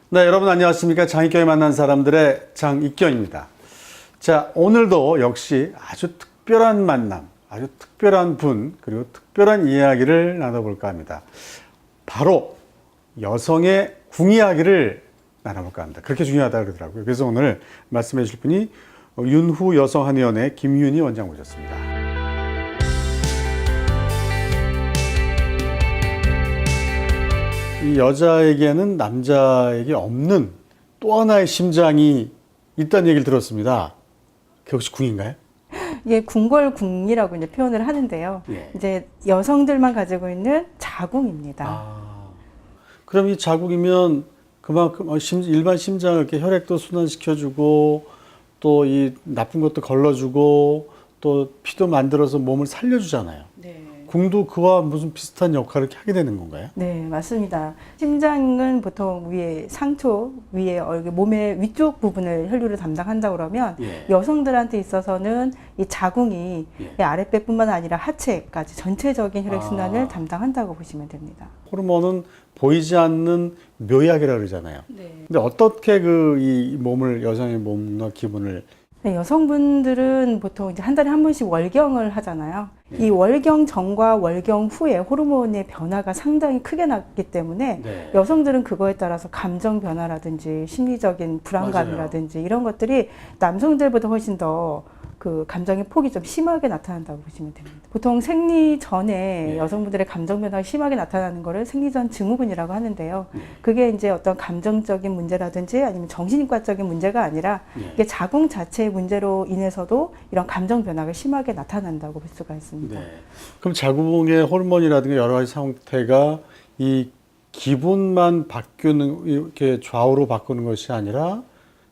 네, 여러분 안녕하십니까. 장익경에 만난 사람들의 장익경입니다. 자, 오늘도 역시 아주 특별한 만남, 아주 특별한 분, 그리고 특별한 이야기를 나눠볼까 합니다. 바로 여성의 궁 이야기를 나눠볼까 합니다. 그렇게 중요하다고 그러더라고요. 그래서 오늘 말씀해 주실 분이 윤후 여성한의원의 김윤희 원장 모셨습니다. 이 여자에게는 남자에게 없는 또 하나의 심장이 있다는 얘기를 들었습니다. 그게 혹시 궁인가요? 이게 궁궐궁이라고 이제 표현을 하는데요. 예. 이제 여성들만 가지고 있는 자궁입니다. 그럼 이 자궁이면 그만큼 일반 심장을 이렇게 혈액도 순환시켜주고 또 이 나쁜 것도 걸러주고 또 피도 만들어서 몸을 살려주잖아요. 네. 궁도 그와 무슨 비슷한 역할을 하게 되는 건가요? 네, 맞습니다. 심장은 보통 위에 상초, 위에 몸의 위쪽 부분을 혈류를 담당한다 그러면 예. 여성들한테 있어서는 이 자궁이 예. 아랫배뿐만 아니라 하체까지 전체적인 혈액순환을 담당한다고 보시면 됩니다. 호르몬은 보이지 않는 묘약이라고 그러잖아요. 네. 근데 어떻게 이 몸을, 여성의 몸과 기분을 네, 여성분들은 보통 이제 한 달에 한 번씩 월경을 하잖아요. 네. 이 월경 전과 월경 후에 호르몬의 변화가 상당히 크게 났기 때문에 네. 여성들은 그거에 따라서 감정 변화라든지 심리적인 불안감이라든지 이런 것들이 남성들보다 훨씬 더 그 감정의 폭이 좀 심하게 나타난다고 보시면 됩니다. 보통 생리 전에 네. 여성분들의 감정 변화가 심하게 나타나는 거를 생리전 증후군이라고 하는데요. 그게 이제 어떤 감정적인 문제라든지 아니면 정신과적인 문제가 아니라 이게 자궁 자체의 문제로 인해서도 이런 감정 변화가 심하게 나타난다고 볼 수가 있습니다. 네. 그럼 자궁의 호르몬이라든가 여러 가지 상태가 이 기분만 바뀌는, 이렇게 좌우로 바꾸는 것이 아니라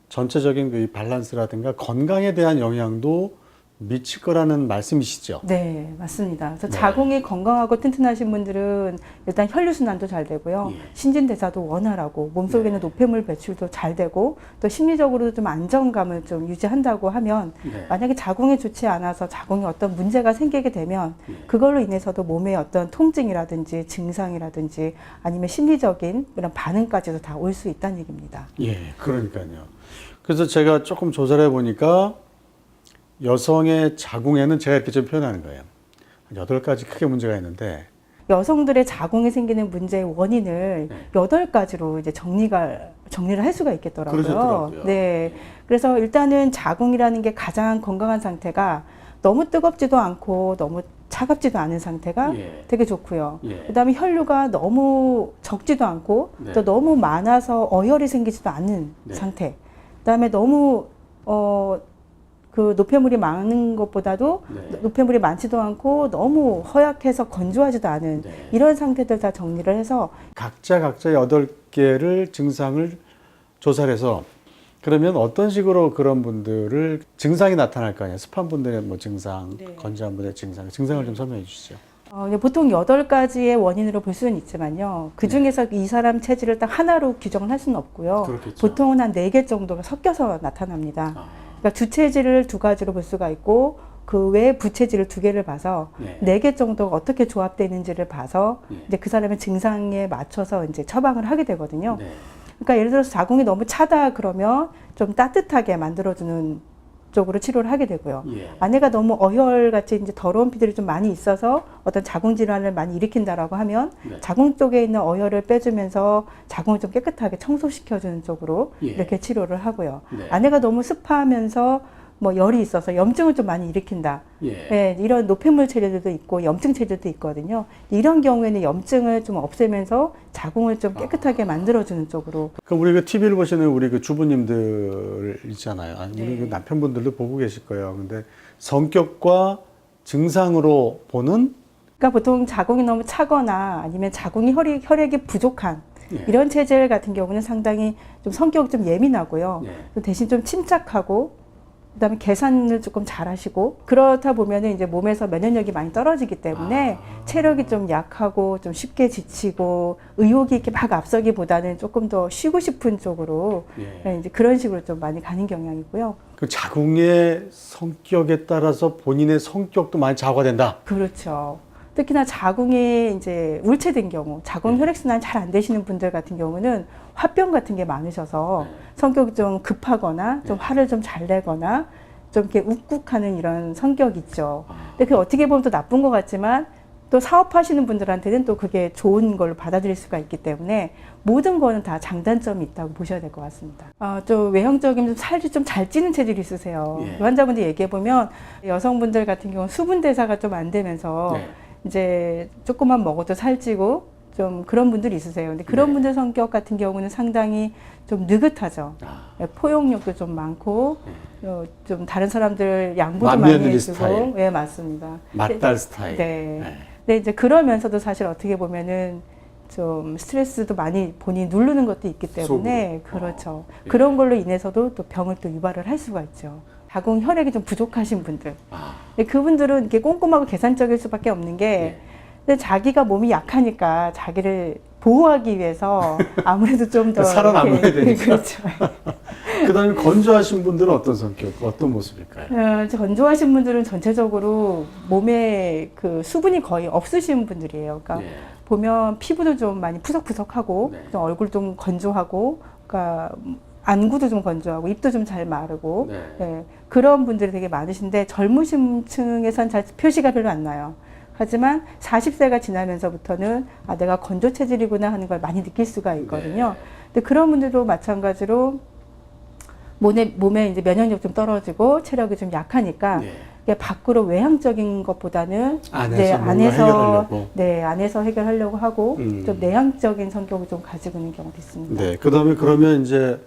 전체적인 그 밸런스라든가 건강에 대한 영향도 미칠 거라는 말씀이시죠? 네, 맞습니다. 그래서 네. 자궁이 건강하고 튼튼하신 분들은 일단 혈류순환도 잘 되고요. 예. 신진대사도 원활하고 몸속에 있는 네. 노폐물 배출도 잘 되고 또 심리적으로도 좀 안정감을 좀 유지한다고 하면 네. 만약에 자궁이 좋지 않아서 자궁에 어떤 문제가 생기게 되면 예. 그걸로 인해서도 몸에 어떤 통증이라든지 증상이라든지 아니면 심리적인 이런 반응까지도 다 올 수 있다는 얘기입니다. 예, 그러니까요. 그래서 제가 조금 조사를 해보니까 여성의 자궁에는 제가 이렇게 좀 표현하는 거예요. 한 8가지 크게 문제가 있는데, 여성들의 자궁에 생기는 문제의 원인을 네. 8가지로 이제 정리를 할 수가 있겠더라고요. 그러셨더라고요. 네. 그래서 일단은 자궁이라는 게 가장 건강한 상태가 너무 뜨겁지도 않고 너무 차갑지도 않은 상태가 예. 되게 좋고요. 예. 그다음에 혈류가 너무 적지도 않고 네. 또 너무 많아서 어혈이 생기지도 않는 네. 상태. 그다음에 너무 그 노폐물이 많은 것보다도 네. 노폐물이 많지도 않고 너무 허약해서 건조하지도 않은 네. 이런 상태들 다 정리를 해서 각자 8개를 증상을 조사를 해서 그러면 어떤 식으로 그런 분들을 증상이 나타날 거 아니에요? 습한 분들의 뭐 증상, 네. 건조한 분의 증상을 좀 설명해 주시죠. 이제 보통 8가지의 원인으로 볼 수는 있지만요. 그 중에서 이 사람 체질을 딱 하나로 규정을 할 수는 없고요. 그렇겠죠. 보통은 한 4개 정도가 섞여서 나타납니다. 그러니까 주체질을 2가지로 볼 수가 있고 그 외에 부체질을 2개를 봐서 네. 4개 정도가 어떻게 조합되어 있는지를 봐서 네. 이제 그 사람의 증상에 맞춰서 이제 처방을 하게 되거든요. 네. 그러니까 예를 들어서 자궁이 너무 차다 그러면 좀 따뜻하게 만들어주는 쪽으로 치료를 하게 되고요. 예. 아내가 너무 어혈같이 이제 더러운 피들이 좀 많이 있어서 어떤 자궁 질환을 많이 일으킨다라고 하면 네. 자궁 쪽에 있는 어혈을 빼주면서 자궁을 좀 깨끗하게 청소시켜주는 쪽으로 예. 이렇게 치료를 하고요. 네. 아내가 너무 습하면서 뭐 열이 있어서 염증을 좀 많이 일으킨다. 예. 네, 이런 노폐물 체질도 있고 염증 체질도 있거든요. 이런 경우에는 염증을 좀 없애면서 자궁을 좀 깨끗하게 만들어주는 쪽으로. 그럼 우리 그 TV를 보시는 우리 그 주부님들 있잖아요. 아니, 우리 네. 그 남편분들도 보고 계실 거예요. 근데 성격과 증상으로 보는 그러니까 보통 자궁이 너무 차거나 아니면 자궁이 혈액이 부족한 예. 이런 체질 같은 경우는 상당히 좀 성격이 좀 예민하고요. 예. 대신 좀 침착하고 그다음에 계산을 조금 잘하시고 그렇다 보면은 이제 몸에서 면역력이 많이 떨어지기 때문에 체력이 좀 약하고 좀 쉽게 지치고 의욕이 이렇게 막 앞서기보다는 조금 더 쉬고 싶은 쪽으로 예. 이제 그런 식으로 좀 많이 가는 경향이고요. 그 자궁의 성격에 따라서 본인의 성격도 많이 좌우가 된다. 그렇죠. 특히나 자궁이 이제 울체된 경우, 자궁 혈액순환 잘 안 되시는 분들 같은 경우는 화병 같은 게 많으셔서 성격이 좀 급하거나 좀 화를 좀 잘 내거나 좀 이렇게 욱욱하는 이런 성격 있죠. 근데 그게 어떻게 보면 또 나쁜 것 같지만 또 사업하시는 분들한테는 또 그게 좋은 걸로 받아들일 수가 있기 때문에 모든 거는 다 장단점이 있다고 보셔야 될 것 같습니다. 좀 외형적인 좀 살이 좀 잘 찌는 체질이 있으세요. 예. 환자분들 얘기해 보면 여성분들 같은 경우는 수분 대사가 좀 안 되면서 네. 이제 조금만 먹어도 살찌고 좀 그런 분들이 있으세요. 근데 그런 네. 분들 성격 같은 경우는 상당히 좀 느긋하죠. 아. 포용력도 좀 많고 좀 다른 사람들 양보도 많이 맏며느리 해주고, 스타일. 예, 맞습니다. 맞달 스타일. 네. 네. 근데 이제 그러면서도 사실 어떻게 보면은 좀 스트레스도 많이 본인이 누르는 것도 있기 때문에 속으로. 그렇죠. 예. 그런 걸로 인해서도 또 병을 또 유발을 할 수가 있죠. 자궁 혈액이 좀 부족하신 분들. 아. 근데 그분들은 이렇게 꼼꼼하고 계산적일 수밖에 없는 게 예. 근데 자기가 몸이 약하니까 자기를 보호하기 위해서 아무래도 좀 더 살아남아야 되니까. 그렇죠. 그다음에 건조하신 분들은 어떤 성격, 어떤 모습일까요? 건조하신 분들은 전체적으로 몸에 그 수분이 거의 없으신 분들이에요. 그러니까 네. 보면 피부도 좀 많이 푸석푸석하고 네. 좀 얼굴 좀 건조하고, 그러니까 안구도 좀 건조하고 입도 좀 잘 마르고 네. 예, 그런 분들이 되게 많으신데 젊으신 층에선 잘 표시가 별로 안 나요. 하지만 40세가 지나면서부터는 아 내가 건조 체질이구나 하는 걸 많이 느낄 수가 있거든요. 네. 근데 그런 분들도 마찬가지로 몸에 이제 면역력 좀 떨어지고 체력이 좀 약하니까 네. 이게 밖으로 외향적인 것보다는 안에서 뭔가 해결하려고. 안에서 해결하려고 하고 음. 좀 내향적인 성격을 좀 가지고 있는 경우도 있습니다. 네. 그다음에 그러면 이제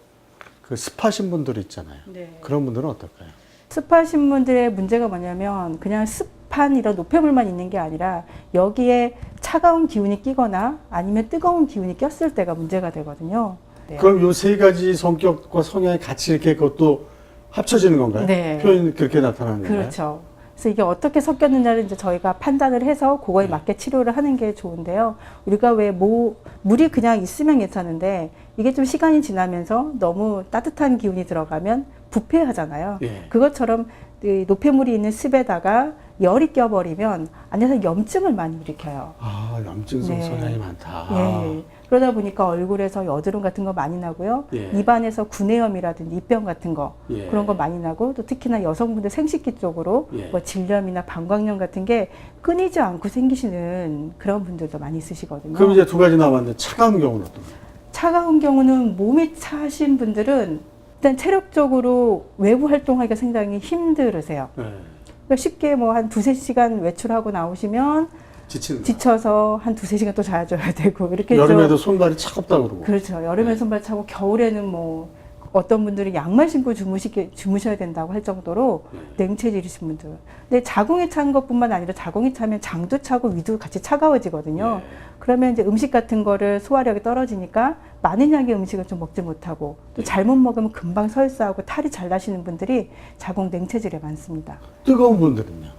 그 습하신 분들 있잖아요. 네. 그런 분들은 어떨까요? 습하신 분들의 문제가 뭐냐면 그냥 습한 이런 노폐물만 있는 게 아니라 여기에 차가운 기운이 끼거나 아니면 뜨거운 기운이 꼈을 때가 문제가 되거든요. 네. 그럼 요 세 가지 성격과 성향이 같이 이렇게 그것도 합쳐지는 건가요? 네. 표현이 그렇게 나타나는 건가요? 그렇죠. 그래서 이게 어떻게 섞였느냐를 이제 저희가 판단을 해서 그거에 맞게 치료를 하는 게 좋은데요. 우리가 왜 물이 그냥 있으면 괜찮은데 이게 좀 시간이 지나면서 너무 따뜻한 기운이 들어가면 부패하잖아요. 예. 그것처럼 이 노폐물이 있는 습에다가 열이 껴버리면 안에서 염증을 많이 일으켜요. 아, 염증성 네. 성향이 많다. 예. 그러다 보니까 얼굴에서 여드름 같은 거 많이 나고요. 예. 입안에서 구내염이라든지 입병 같은 거 예. 그런 거 많이 나고 또 특히나 여성분들 생식기 쪽으로 예. 뭐 질염이나 방광염 같은 게 끊이지 않고 생기시는 그런 분들도 많이 있으시거든요. 그럼 이제 두 가지 남았는데 차가운 경우는 어떤가요? 차가운 경우는 몸이 차신 분들은 일단 체력적으로 외부 활동하기가 상당히 힘들으세요. 네. 그러니까 쉽게 뭐 한 두세 시간 외출하고 나오시면 지치는 거. 지쳐서 한 두세 시간 또 자줘야 되고 이렇게 여름에도 좀 손발이 차갑다 그러고. 그렇죠. 여름에 네. 손발 차고 겨울에는 뭐 어떤 분들은 양말 신고 주무셔야 된다고 할 정도로 네. 냉체질이신 분들. 근데 자궁이 찬 것뿐만 아니라 자궁이 차면 장도 차고 위도 같이 차가워지거든요. 네. 그러면 이제 음식 같은 거를 소화력이 떨어지니까 많은 양의 음식을 좀 먹지 못하고 또 네. 잘못 먹으면 금방 설사하고 탈이 잘 나시는 분들이 자궁 냉체질에 많습니다. 뜨거운 분들은요?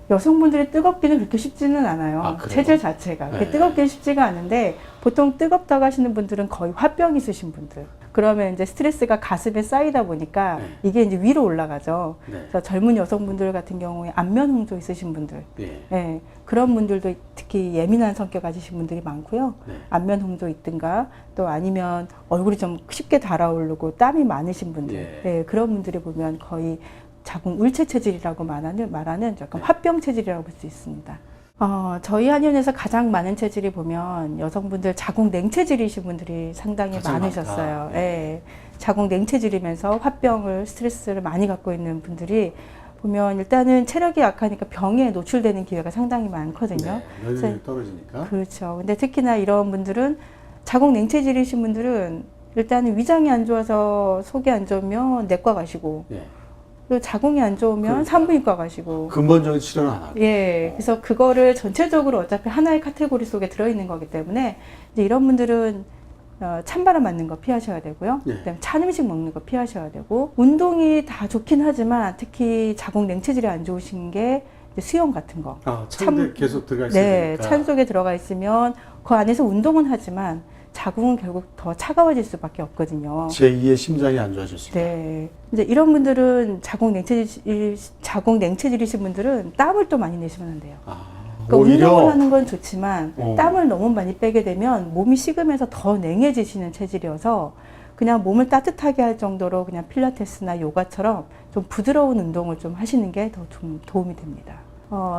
여성분들이 뜨겁기는 그렇게 쉽지는 않아요. 아, 그래요? 체질 자체가. 그렇게 네. 뜨겁기는 쉽지가 않은데 보통 뜨겁다고 하시는 분들은 거의 화병 있으신 분들. 그러면 이제 스트레스가 가슴에 쌓이다 보니까 네. 이게 이제 위로 올라가죠. 네. 그래서 젊은 여성분들 같은 경우에 안면 홍조 있으신 분들. 예. 예, 그런 분들도 특히 예민한 성격 가지신 분들이 많고요. 네. 안면 홍조 있든가 또 아니면 얼굴이 좀 쉽게 달아오르고 땀이 많으신 분들. 예. 예, 그런 분들이 보면 거의 자궁 울체 체질이라고 말하는 약간 네. 화병 체질이라고 볼 수 있습니다. 저희 한의원에서 가장 많은 체질이 보면 여성분들 자궁 냉체질이신 분들이 상당히 가장 많으셨어요. 많다. 예. 자궁 냉체질이면서 화병을 스트레스를 많이 갖고 있는 분들이 보면 일단은 체력이 약하니까 병에 노출되는 기회가 상당히 많거든요. 네. 면역력이 떨어지니까. 그렇죠. 근데 특히나 이런 분들은 자궁 냉체질이신 분들은 일단은 위장이 안 좋아서 속이 안 좋으면 내과 가시고 예. 또 자궁이 안 좋으면 그러니까. 산부인과 가시고 근본적인 치료는 안 하고. 예, 그래서 그거를 전체적으로 어차피 하나의 카테고리 속에 들어있는 거기 때문에 이제 이런 분들은 찬바람 맞는 거 피하셔야 되고요. 예. 그다음에 찬 음식 먹는 거 피하셔야 되고 운동이 다 좋긴 하지만 특히 자궁 냉체질이 안 좋으신 게 이제 수영 같은 거. 아, 찬데 계속 들어가 있으니까. 네, 찬 속에 들어가 있으면 그 안에서 운동은 하지만 자궁은 결국 더 차가워질 수밖에 없거든요. 제2의 심장이 안 좋아질 수 있다. 네. 이제 이런 분들은 자궁 냉체질이신 분들은 땀을 또 많이 내시면 안 돼요. 아. 그러니까 오히려 운동을 하는 건 좋지만 어. 땀을 너무 많이 빼게 되면 몸이 식으면서 더 냉해지시는 체질이어서 그냥 몸을 따뜻하게 할 정도로 그냥 필라테스나 요가처럼 좀 부드러운 운동을 좀 하시는 게 더 도움이 됩니다.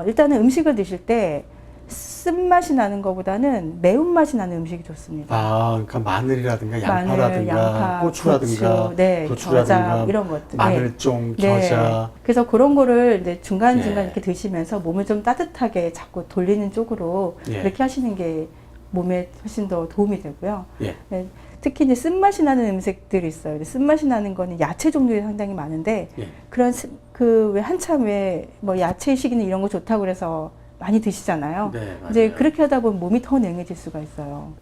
일단은 음식을 드실 때 쓴맛이 나는 것보다는 매운맛이 나는 음식이 좋습니다. 아, 그러니까 마늘이라든가 양파라든가 마늘, 양파, 고추라든가 고추, 네, 고추라든가 겨자 이런 것들. 마늘종, 네. 겨자. 그래서 그런 거를 이제 중간중간 네. 이렇게 드시면서 몸을 좀 따뜻하게 자꾸 돌리는 쪽으로 예. 그렇게 하시는 게 몸에 훨씬 더 도움이 되고요. 예. 네, 특히 이제 쓴맛이 나는 음식들이 있어요. 쓴맛이 나는 거는 야채 종류가 상당히 많은데 예. 그런 그 왜 한참 왜 뭐 야채식이나 이런 거 좋다고 그래서 많이 드시잖아요. 네, 맞아요. 이제 그렇게 하다 보면 몸이 더 냉해질 수가 있어요.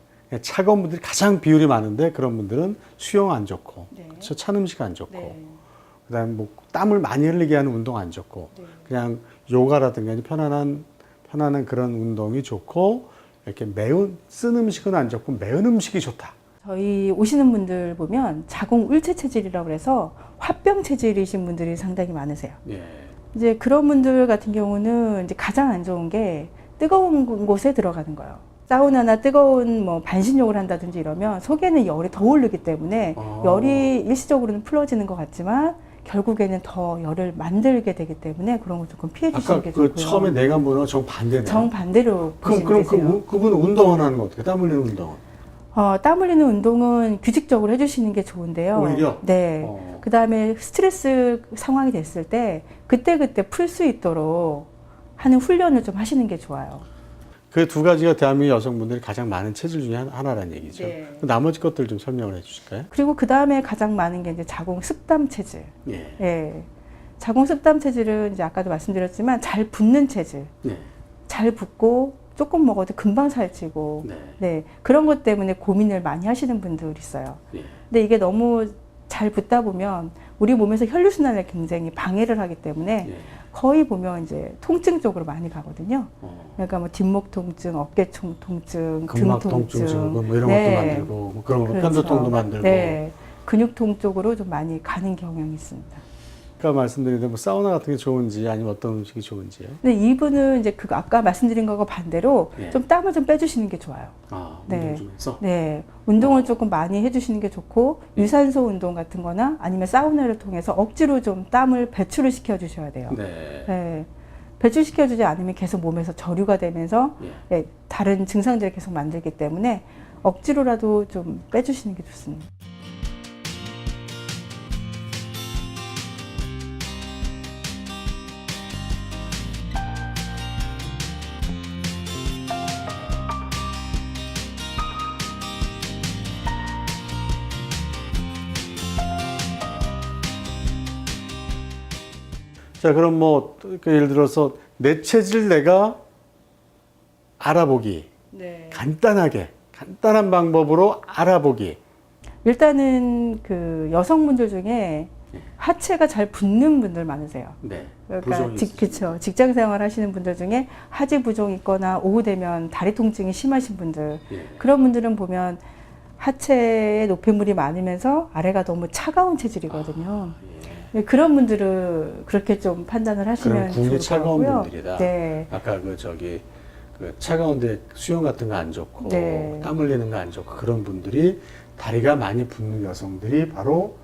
차가운 분들이 가장 비율이 많은데 그런 분들은 수영 안 좋고 네. 그렇죠? 찬 음식 안 좋고 네. 그다음에 뭐 땀을 많이 흘리게 하는 운동 안 좋고 네. 그냥 요가라든가 편안한 그런 운동이 좋고 이렇게 쓴 음식은 안 좋고 매운 음식이 좋다. 저희 오시는 분들 보면 자궁 울체 체질이라고 해서 화병 체질이신 분들이 상당히 많으세요. 예. 이제 그런 분들 같은 경우는 이제 가장 안 좋은 게 뜨거운 곳에 들어가는 거예요. 사우나나 뜨거운 뭐 반신욕을 한다든지 이러면 속에는 열이 더 오르기 때문에 열이 일시적으로는 풀어지는 것 같지만 결국에는 더 열을 만들게 되기 때문에 그런 걸 조금 피해 주시는 아까 게 그 좋고요. 처음에 내관보다 정반대네. 정반대로 그럼 보시면 되세요. 그분 운동을 하는 거 어떻게? 땀 흘리는 운동은? 땀 흘리는 운동은 규칙적으로 해주시는 게 좋은데요. 오히려? 네. 그 다음에 스트레스 상황이 됐을 때 그때그때 풀 수 있도록 하는 훈련을 좀 하시는 게 좋아요. 그 두 가지가 대한민국 여성분들이 가장 많은 체질 중에 하나라는 얘기죠. 네. 나머지 것들 좀 설명을 해 주실까요? 그리고 그 다음에 가장 많은 게 이제 자궁 습담 체질. 예. 예. 자궁 습담 체질은 이제 아까도 말씀드렸지만 잘 붓는 체질. 네. 잘 붓고 조금 먹어도 금방 살찌고. 네. 네. 그런 것 때문에 고민을 많이 하시는 분들이 있어요. 예. 근데 이게 너무 잘 붓다 보면 우리 몸에서 혈류순환을 굉장히 방해를 하기 때문에 예. 거의 보면 이제 통증 쪽으로 많이 가거든요. 그러니까 뭐 뒷목 통증, 어깨 통증, 등 근막 통증, 통증 뭐 이런 네. 것도 만들고 뭐 그런 거 그렇죠. 편두통도 만들고. 네. 근육통 쪽으로 좀 많이 가는 경향이 있습니다. 아까 말씀드린 대로 뭐 사우나 같은 게 좋은지 아니면 어떤 음식이 좋은지요? 근데 이분은 이제 그 아까 말씀드린 거가 반대로 예. 좀 땀을 좀 빼주시는 게 좋아요. 아, 네. 운동 중에서? 네. 운동을 조금 많이 해주시는 게 좋고, 유산소 운동 같은 거나 아니면 사우나를 통해서 억지로 좀 땀을 배출을 시켜 주셔야 돼요. 네. 네. 배출시켜 주지 않으면 계속 몸에서 저류가 되면서 예. 네, 다른 증상들을 계속 만들기 때문에 억지로라도 좀 빼주시는 게 좋습니다. 자, 그럼 뭐 예를 들어서 내 체질 내가 알아보기. 네. 간단한 방법으로 알아보기. 일단은 그 여성분들 중에 하체가 잘 붙는 분들 많으세요. 네. 그러니까 그쵸. 직장 생활 하시는 분들 중에 하지 부종 있거나 오후 되면 다리 통증이 심하신 분들, 예. 그런 분들은 보면 하체에 노폐물이 많으면서 아래가 너무 차가운 체질이거든요. 예. 그런 분들은 그렇게 좀 판단을 하시면 그럼 궁이 좋을 것 차가운 같고요. 분들이다. 네. 아까 그 차가운데 수영 같은 거 안 좋고 네. 땀 흘리는 거 안 좋고 그런 분들이 다리가 많이 붓는 여성들이 바로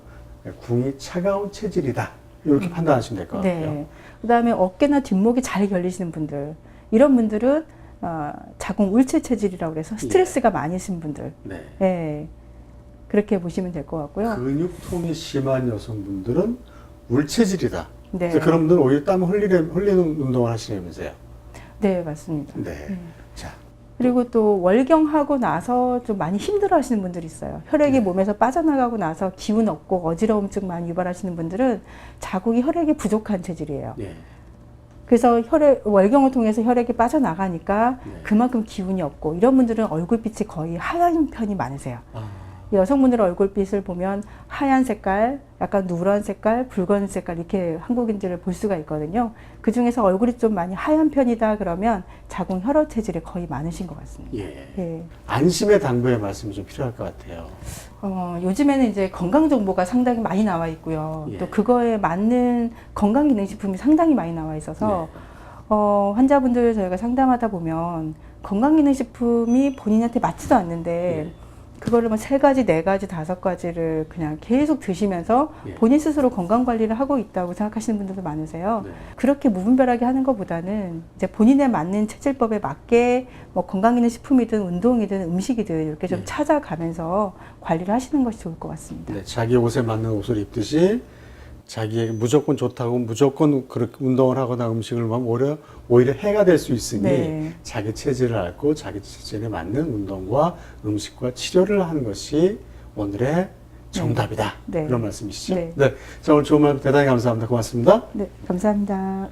궁이 차가운 체질이다. 이렇게 판단하시면 될 것 같아요. 네. 그다음에 어깨나 뒷목이 잘 결리시는 분들, 이런 분들은 자궁 울체 체질이라고 해서 스트레스가 많으신 분들, 네. 네. 그렇게 보시면 될 것 같고요. 근육통이 심한 여성분들은 울체질이다. 네. 그래서 그런 분들은 오히려 땀을 흘리는 운동을 하시면서요. 네, 맞습니다. 네. 자, 그리고 또 월경하고 나서 좀 많이 힘들어 하시는 분들이 있어요. 혈액이 네. 몸에서 빠져나가고 나서 기운 없고 어지러움증 많이 유발하시는 분들은 자궁이 혈액이 부족한 체질이에요. 예. 그래서 월경을 통해서 혈액이 빠져나가니까 네. 그만큼 기운이 없고, 이런 분들은 얼굴빛이 거의 하얀 편이 많으세요. 아, 여성분들의 얼굴빛을 보면 하얀 색깔, 약간 누런 색깔, 붉은 색깔 이렇게 한국인들을 볼 수가 있거든요. 그 중에서 얼굴이 좀 많이 하얀 편이다 그러면 자궁 혈허 체질이 거의 많으신 것 같습니다. 예. 예. 안심의 당부의 말씀이 좀 필요할 것 같아요. 요즘에는 이제 건강 정보가 상당히 많이 나와 있고요. 예. 또 그거에 맞는 건강기능식품이 상당히 많이 나와 있어서 환자분들 저희가 상담하다 보면 건강기능식품이 본인한테 맞지도 않는데 그거를 뭐 3가지, 4가지, 5가지를 그냥 계속 드시면서 본인 스스로 건강관리를 하고 있다고 생각하시는 분들도 많으세요. 그렇게 무분별하게 하는 것보다는 이제 본인에 맞는 체질법에 맞게 뭐 건강기능식품이든 운동이든 음식이든 이렇게 좀 찾아가면서 관리를 하시는 것이 좋을 것 같습니다. 네, 자기 옷에 맞는 옷을 입듯이 자기에게 무조건 좋다고 무조건 그렇게 운동을 하거나 음식을 먹으면 오히려 해가 될 수 있으니 네. 자기 체질을 알고 자기 체질에 맞는 운동과 음식과 치료를 하는 것이 오늘의 정답이다. 네. 그런 말씀이시죠? 네. 네. 자, 오늘 좋은 말씀 대단히 감사합니다. 고맙습니다. 네, 감사합니다.